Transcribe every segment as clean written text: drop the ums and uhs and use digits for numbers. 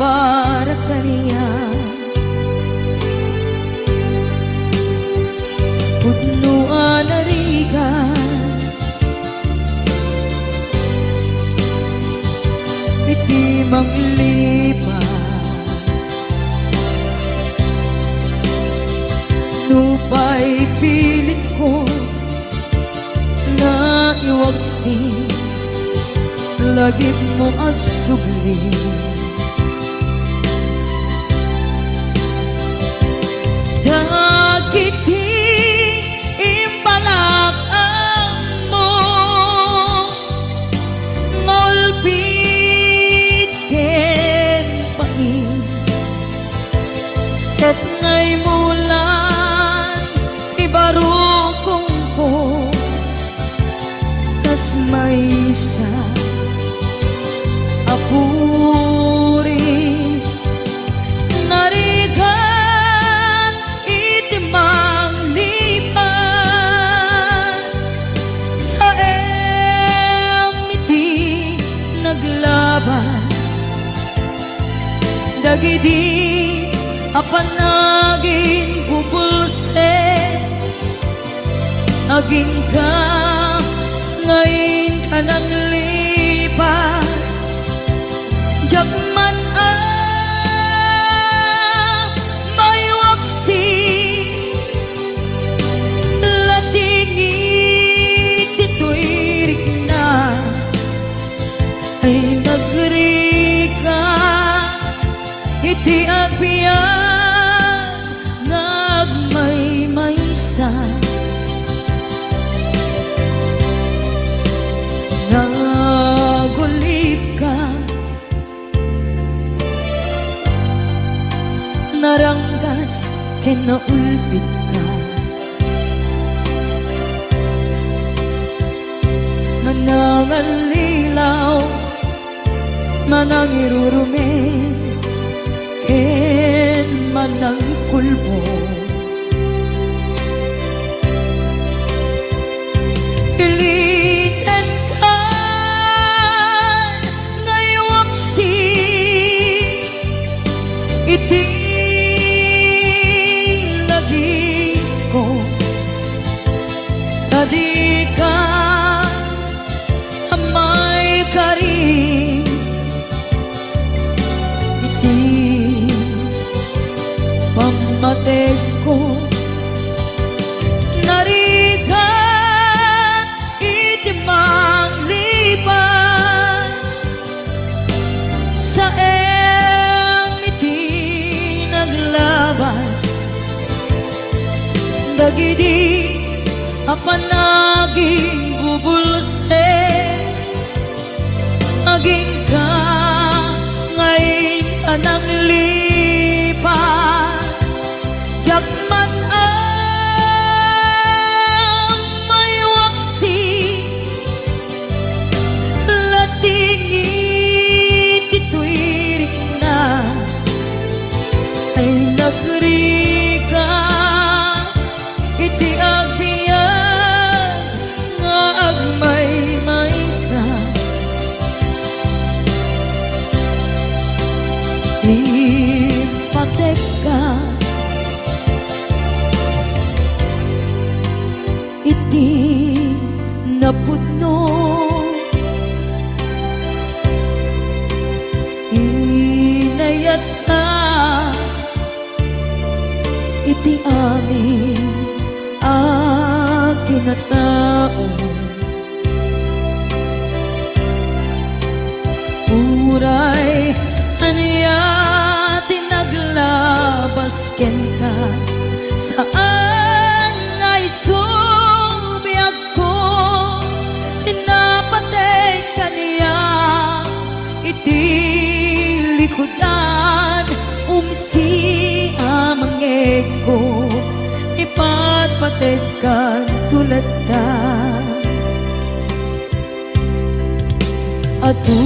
para kaniya. Pudnuan arigan, iti manglipa, nupay pilit ko na iwagsin, lagip mo agsugli. Dagiti imbalak ang mo, ngolpit ken pain, ket ngay mulan ibarukong ko, kas may isa apuris narigan itimang lipan, sa emiti naglabas, dagidi apanagin bubulse, aging ka ngayon ka nang lipat. Jakman may waksi, latingit dito'y rikna, ay nagrika iti agbiyan ngagmay-maysa, nagulip ka, naranggas ken naulpit ka, manangalilaw, manangirurume, ken manangkulbo. Pilitan ka ngaywaksi, iti tadi ka amay karim, iti pamatek ko narigan iti manglipan, sa iti naglabas, dagidi apanaging bubulse, aging ka ngayon ka nang lipat. Jakman may waksi, latingit ito'y rikna, ay nagrika iti agbiyan nga agmay-maysa, ipatek ka iti napudno, inayat ka iti amin kinatao, uray aniya tinaglabas ken ka, saan ngay subiyag ko, tinapatay kaniya iti likodan, umsi amangeg ko, ipatpatekan tulad ta. Adu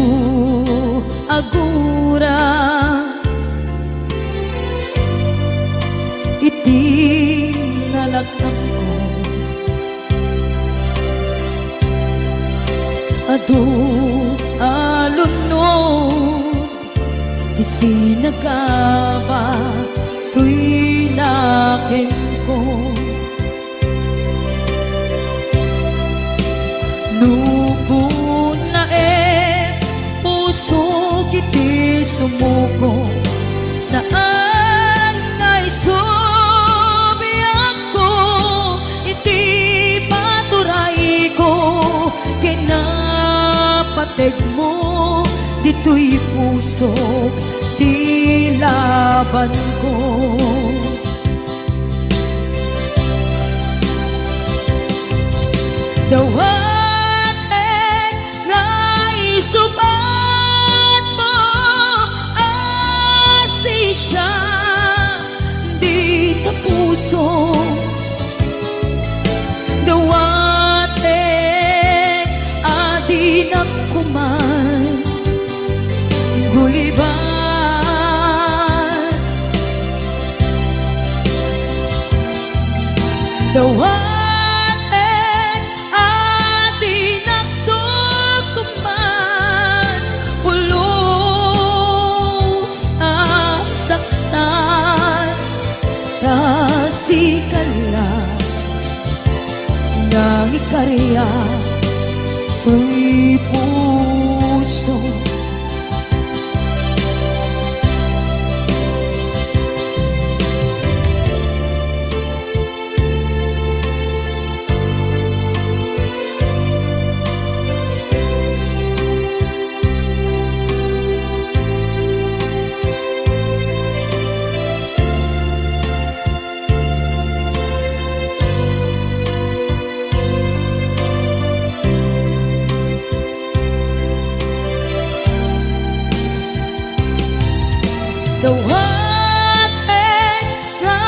agura iti nalakam ko, adu alunod isinagaba tuy nakin ko. Lubon na puso kiti sumuko, saan na isubiyak ko, iti paturay ko, kinapateg mo, dito'y puso, di laban ko. Dawatek nga isubat mo, asi siya, di ta puso. Dawatek adi na kuman, guliban. Dawatek nang ikarya tuy puso. Dawatek nga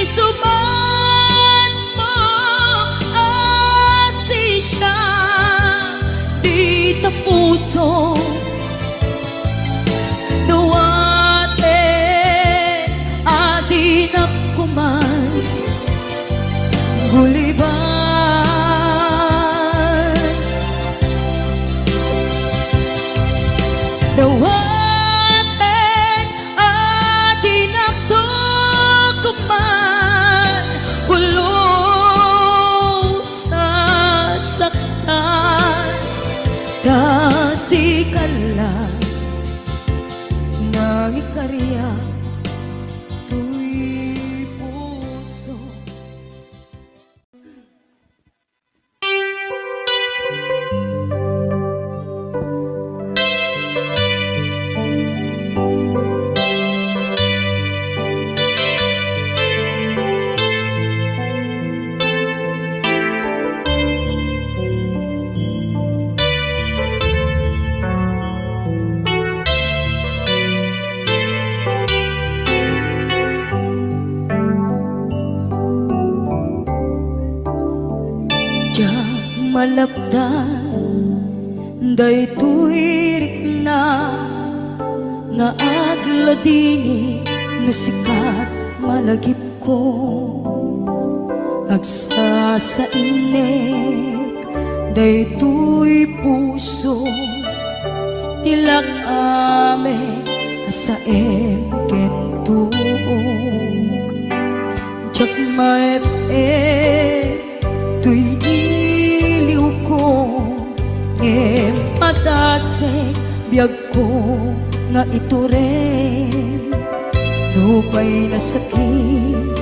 isubat mo, asi siya, di ta puso. Dawatek adi na kuman, guliban. Dawatek kasikala nang ikarya tuy puso. Malapdan daytoy rikna nga agladini nga sikat malagip ko, agsa sa inek daytoy puso, tilak ame asaem kentuog, jak maep tuy padasek biyag ko nga ito rin, lupay na sakit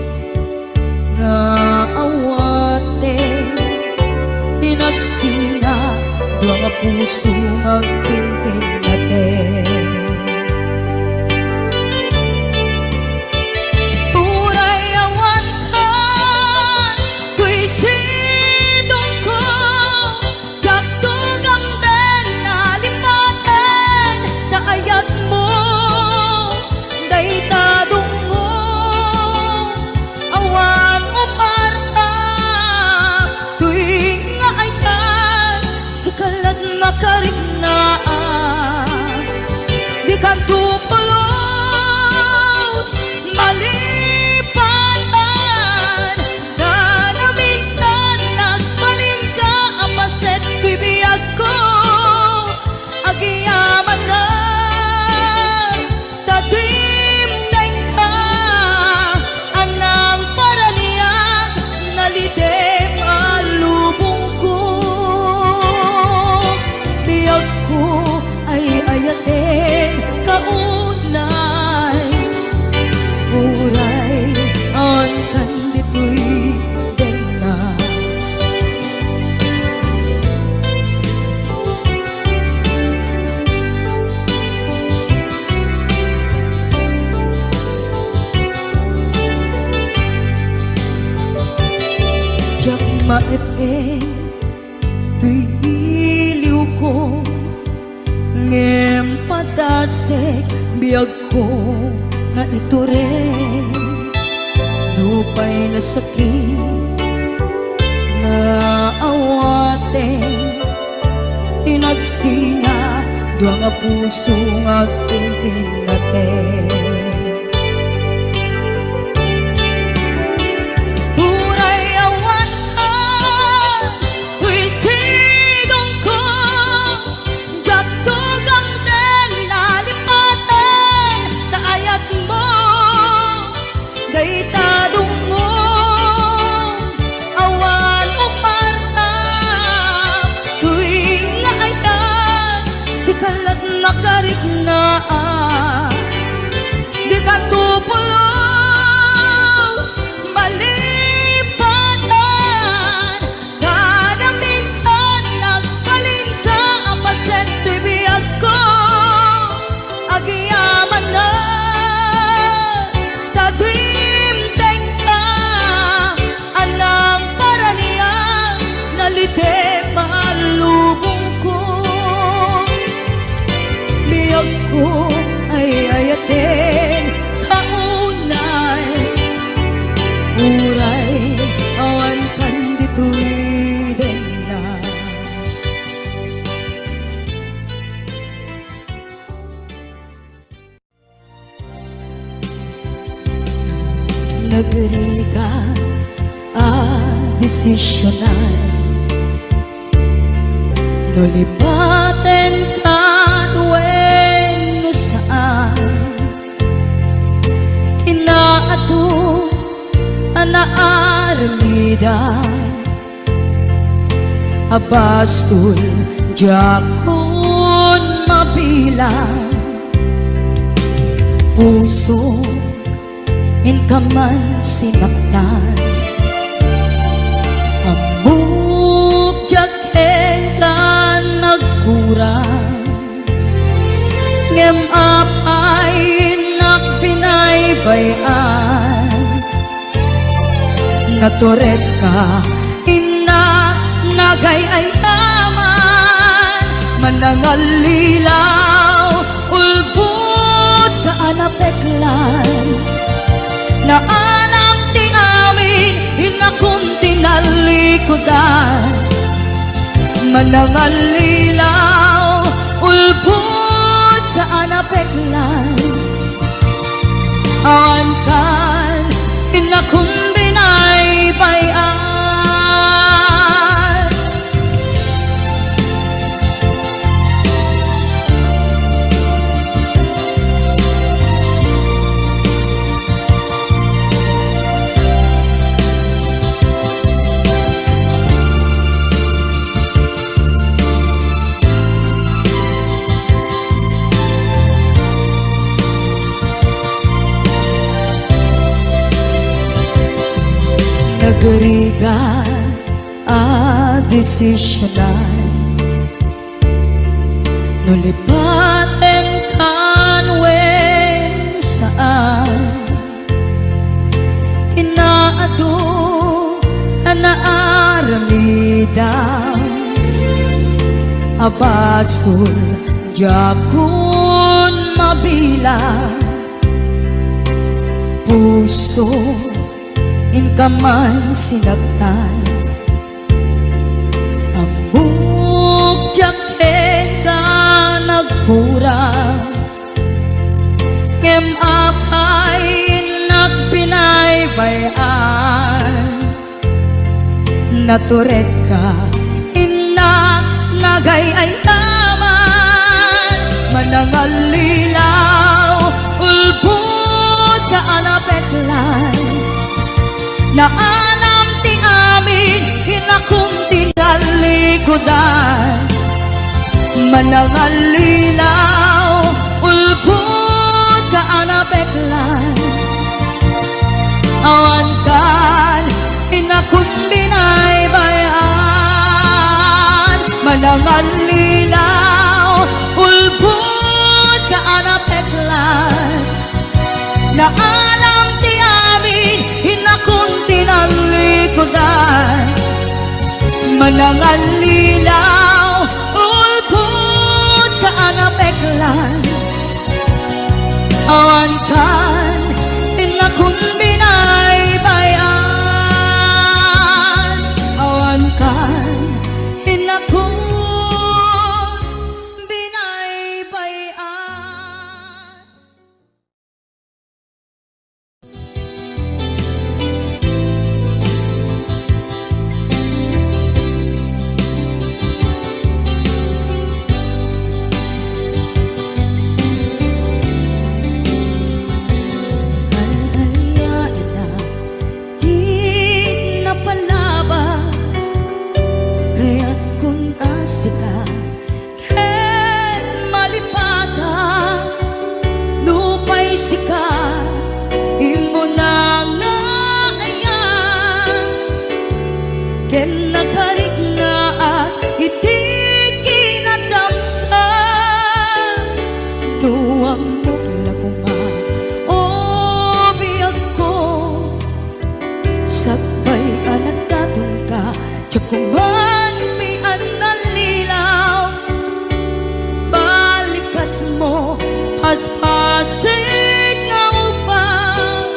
nga awate, inagsina mga puso ang pinpin natin. Karinaan tuy iliw ko ngem padasek biyag ko nga ito rin dupay na sakit na awaten tinagsinga dua nga puso nga aking pinaten. Uray awan ka tuy sigong ko jatugang den lalipatan taayat mo daytadong mo awan o parta tuwing naayan si kalat makariknaan di ka tupulos malipatan kada minsan nagpalin ka apaset tibiyag ko agiyaman na tagimteng ka anang paraniya nalite malubong ko biyag ko ay ayatin kaunay uray awan kan dito'y na nagriga desisyonan nulipaten kan wen no saan inaado anaarmida abasul jakon mabilang puso inkaman sinaktan amok jaken ka nagkurang ngem apay nagpinaybayan naturet ka ina nagayayaman manangalilaw ulbut ka anapeklan na anak ti amin hinakon tinalikodan manangalilaw ulbut ka anapeklan awan kan hinakon binaybayan nagriga desisyonan nulipaten kan wen saan inaado anaaramida abasul jakon mabilang puso inkaman sinagtan amok jaket ka nagkurang ngem apay nagpinaybayan naturet ka ina nagayayaman manangalilaw ulbut ka anapeklan na alam ti amin hinakong tinalikodan manangalilaw ulbut ka anapeklan awan kan hinakong binaybayan manangalilaw ulbut ka anapeklan na alam ti amin hinakong tinalikodan manangalilaw ako'y binaybayan. Alalayain na hinapalabas, kaya't kung asika ken malipatan, lupay sikat imo na nga ayan, ken nakarig na at iti kinadamsa, tuwang mo kilakuma o biyag ko, sakbay anak tatong ka, tsakuman mian na lilaw, balikas mo haspasig nga upang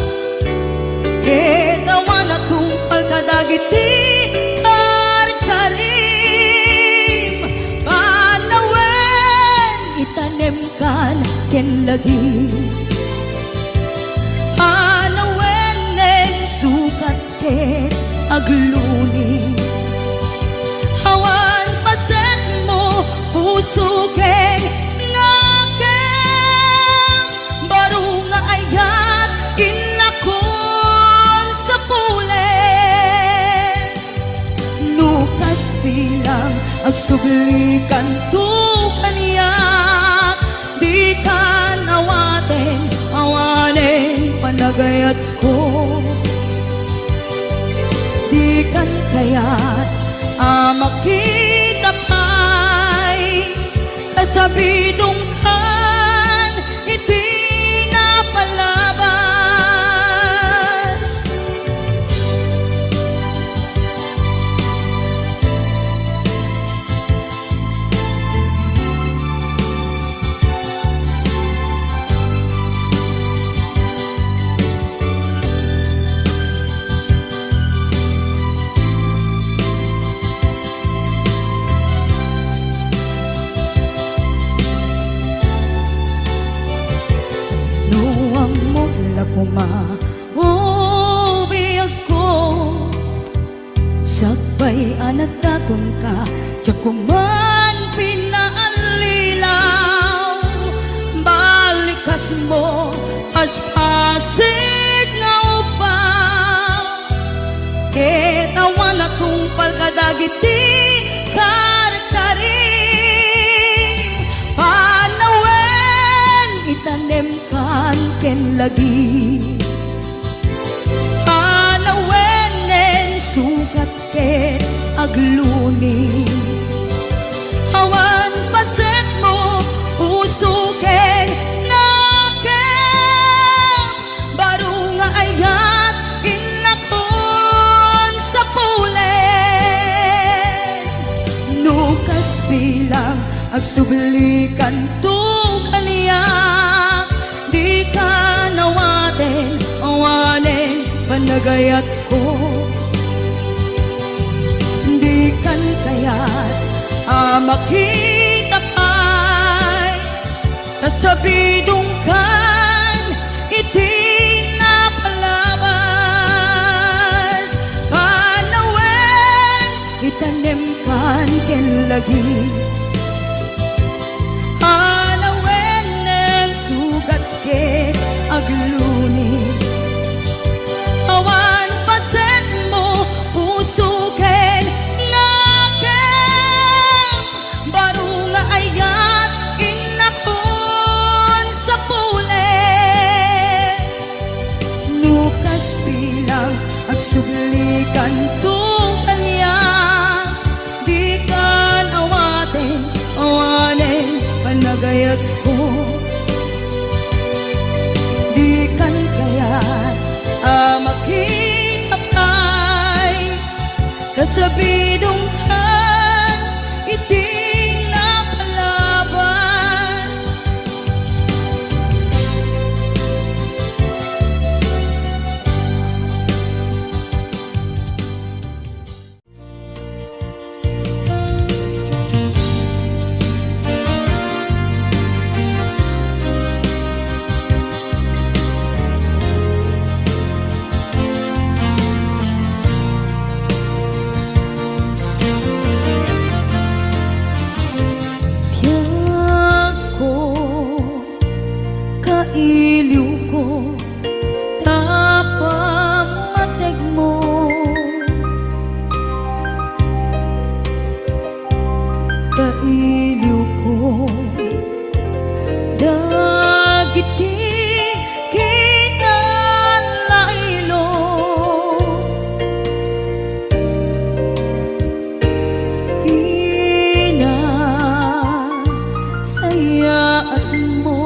ketawan na tungpal kadagiti karkarim, panawen itanem kan ken lagi, panawen neng sukat ken agluni, hawan pasen mo puso ken ngaken, baro nga ayat kinlakon sa pulen, nukas bilang agsublikan tu kaniyak, di ka nawaten awanen panagayat ko, di kan kaya't makita pa'y kasabidong kan iti napalabas. Nuwang mo lakuma o biyag ko, sakbay anak tatong ka, tsakuman pinaalilaw, balikas mo aspasig nga upaw, ketawan na tungpal kadagiti karkarim, panawen itanem kan ken lagi, panawen nen sukat ken agluni, hawan paset mo puso ken ngaken, baro nga ayat inlakon sa pulen, nukas bilang agsublikan tu kaniyak, di ka nawaten awanen panagayat ko, di kan kaya't makita pa'y kasabidong kan iti napalabas, panawen itanem kan ken lagi, panawen neng sugat ket agluni, hawan paset mo puso ken ngaken, baro nga ayat inakon sa pulen, nukas bilang agsublikan tu kaniyak, di kan awaten awanen panagayat ko, di kan kaya't makita pa'y kasabidong kan iti napalabas. kailiw ko dagit di kinalaylo hinasayaan mo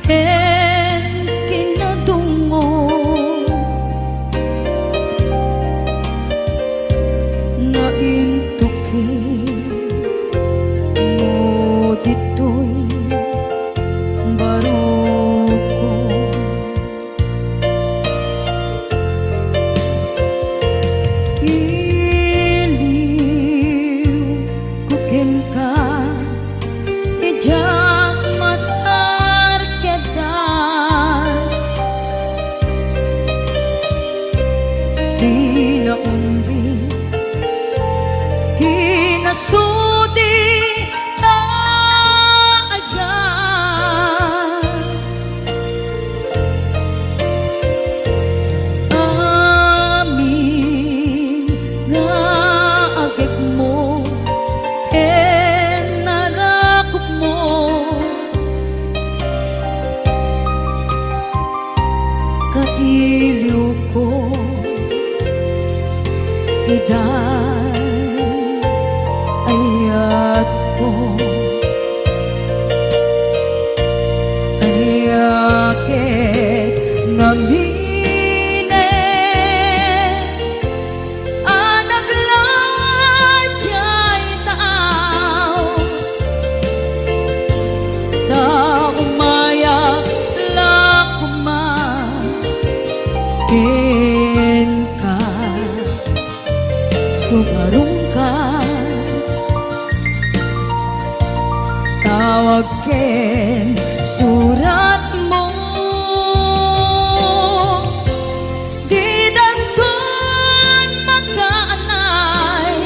ken kinadungo nga intukin mo dito'y baruko iliw kuken ka ijak masar kedan kinaumbi kinasudi na ayan amin nga agek mo narakop mo kailiw ko idan ayat ko ayakit ngamine anaglajay taaw na umayak lakuma ken ka sumarong ka tawag ken surat mo di dagkon makaanay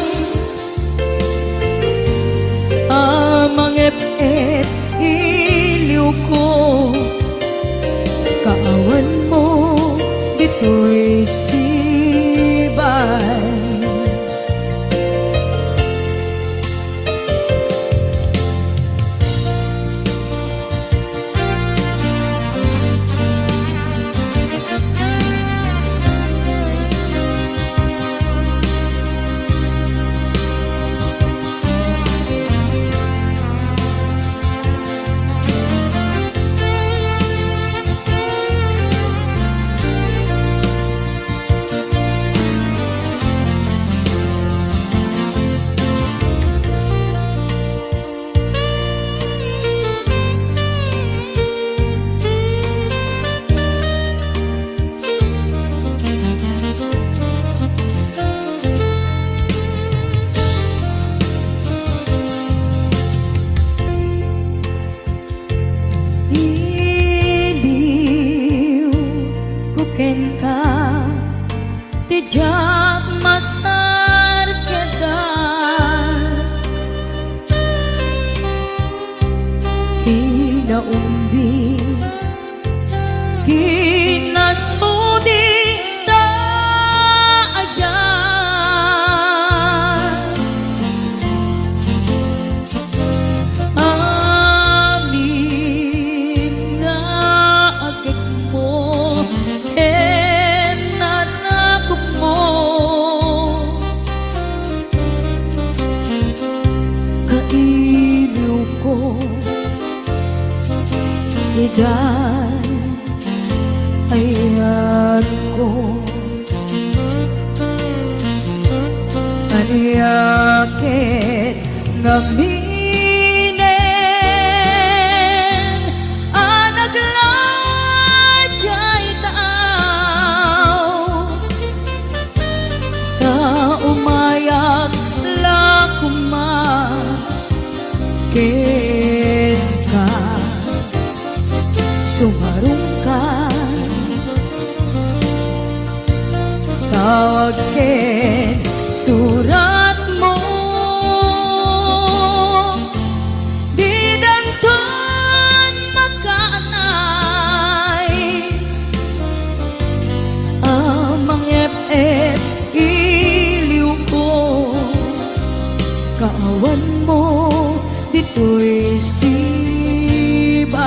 amang ep-ep iliw ko kaawan mo dito'y sibay ken ka tijak masar kedan kinaumbi kinasudi ta ayan amin nga agek mo narakop mo kailiw ko idan ayat ko ayakit ngaminen anaglajay taaw ta umayak lakuma ken ka sumarong ka tawag ken surat mo di danton makaanay amang ep-ep iliw ko kaawan mo dito'y sibay.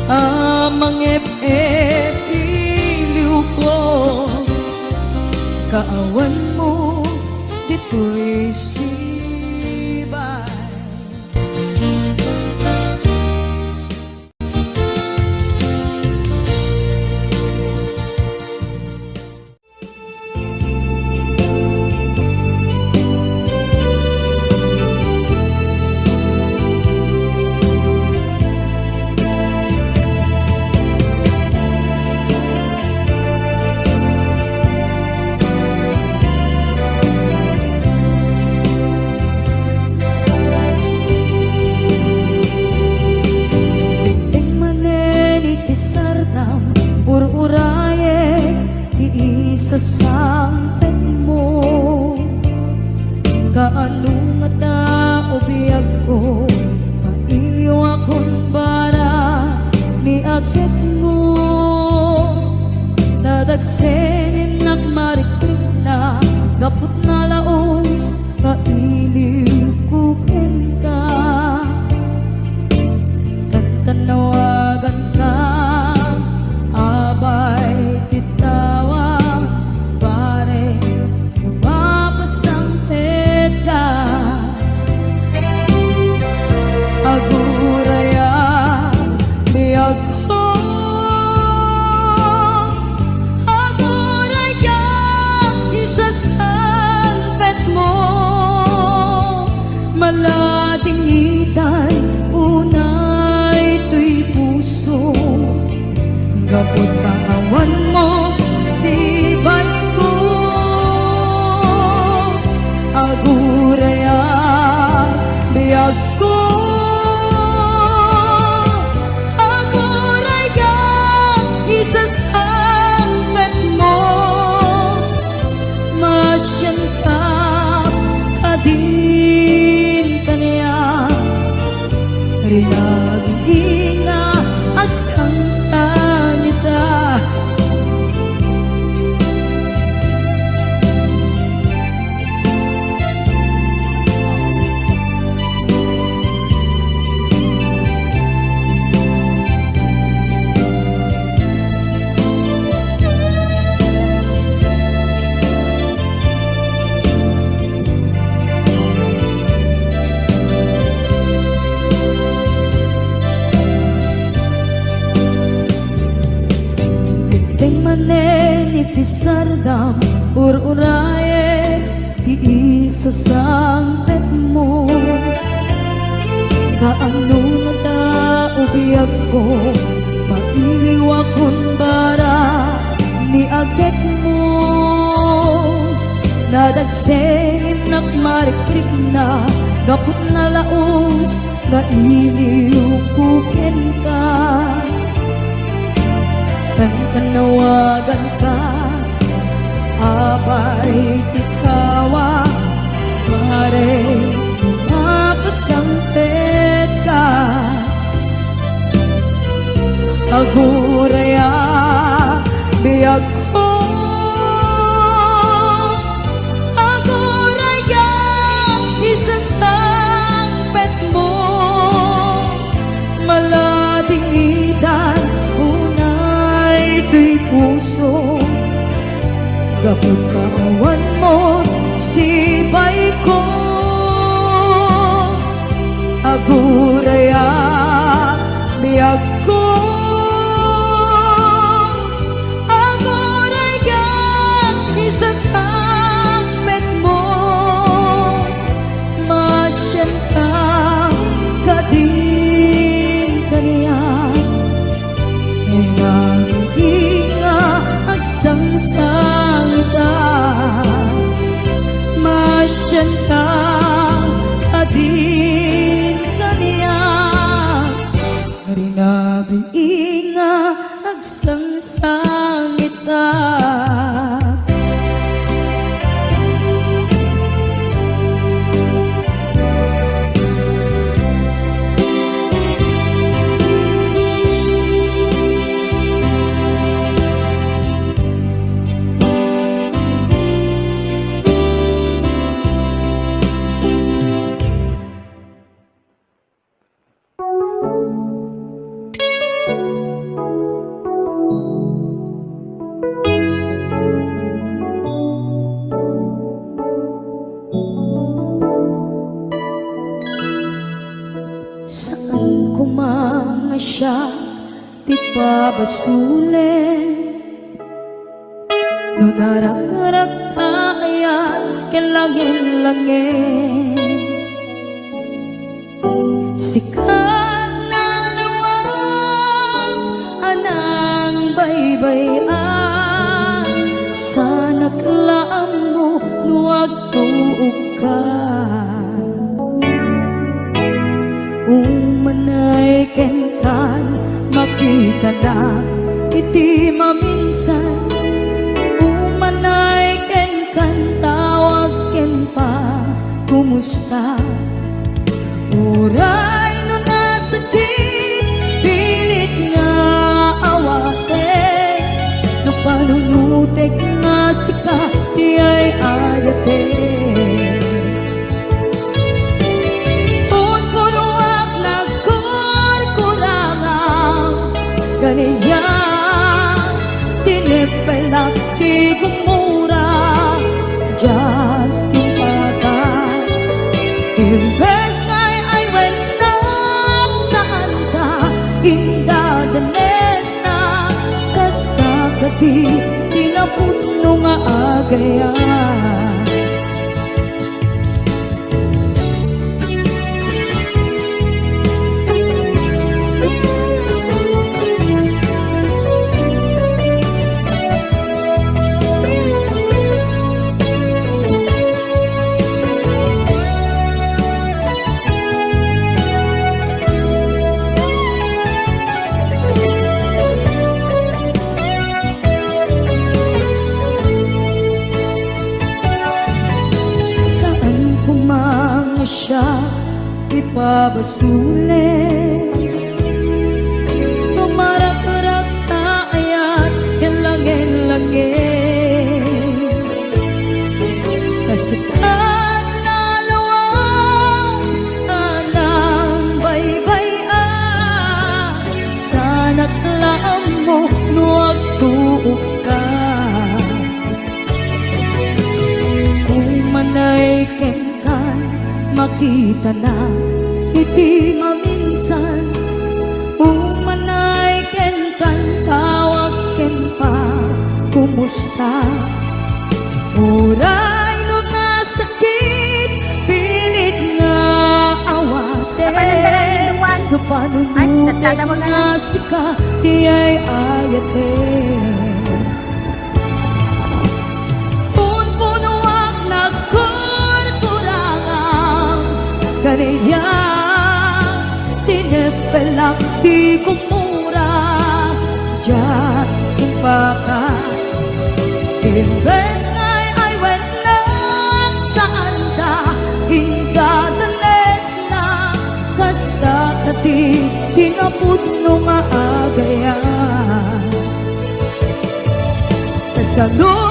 Amang ep-ep iliw ko, kaawan mo dito'y sibay. Sasampet mo kaano nga tao biyag ko maiyo akong bara ni agit mo nadagsenin nagmarikrik na gapot na laos kailiw kukin ka tantanawagan ka abay titawa aguraya biyag ko aguraya isasampet mo malating itan unay tuy puso gapot kaawan mo sibay ko aguraya biyag ko isasampet mo masyan ka kadin kaniya rinagin na agsansanita itisardam ur-uraye iisasampet mo kaano nga tao biyag ko mailiw akong bara ni agit mo nadagsenin nagmarikrik na gapot na laos na iliw kukin ka tanawagan ka abay tikawa mare mapasampet ka aguraya biyag ko aguraya isasampet mo malading idan tuy puso gapot kaawan mo sibay ko aguraya biyag ko aguraya isasampet mo masyan ka kadin kaniya hinga agsangsangta masyan ka adin kaniya rinabinga agsangsangita siya di pabasulen. No narak-arak ayan kelangin-langin. Sikat na lawang anang baybayan. Sana kalaang mo nuwag tuog ka. Umanay kenkan makita na iti maminsan. Umanay kenkan tawag ken pa kumusta. Uray no nasakit pilit nga awate. No panunutek nga sika di ay ayate. Kaniya tinipelak di gumura diyan timpagan. Imbes ngay ay wenak saan ka indadanes na kasta kati tinaputno nga agayan. Siya ipabasulen. Tumarak-arak na ayat kelangin-langin. Kasikat na lawang anang baybayan. Sana't laam mo nuwag tuog ka. Umanay kenkan makita na iti maminsan. Umanay ken kan tawag ken pa kumusta. Uray no nasakit pilit nga awate. No panunutek nga sika di ay ayate. Punpunuak kaniya tinipelak di kumura diyan timpaka. Imbes ngay ay wenak saan ka indadanes na kasta kati tinaputno nga agayan. Kasalo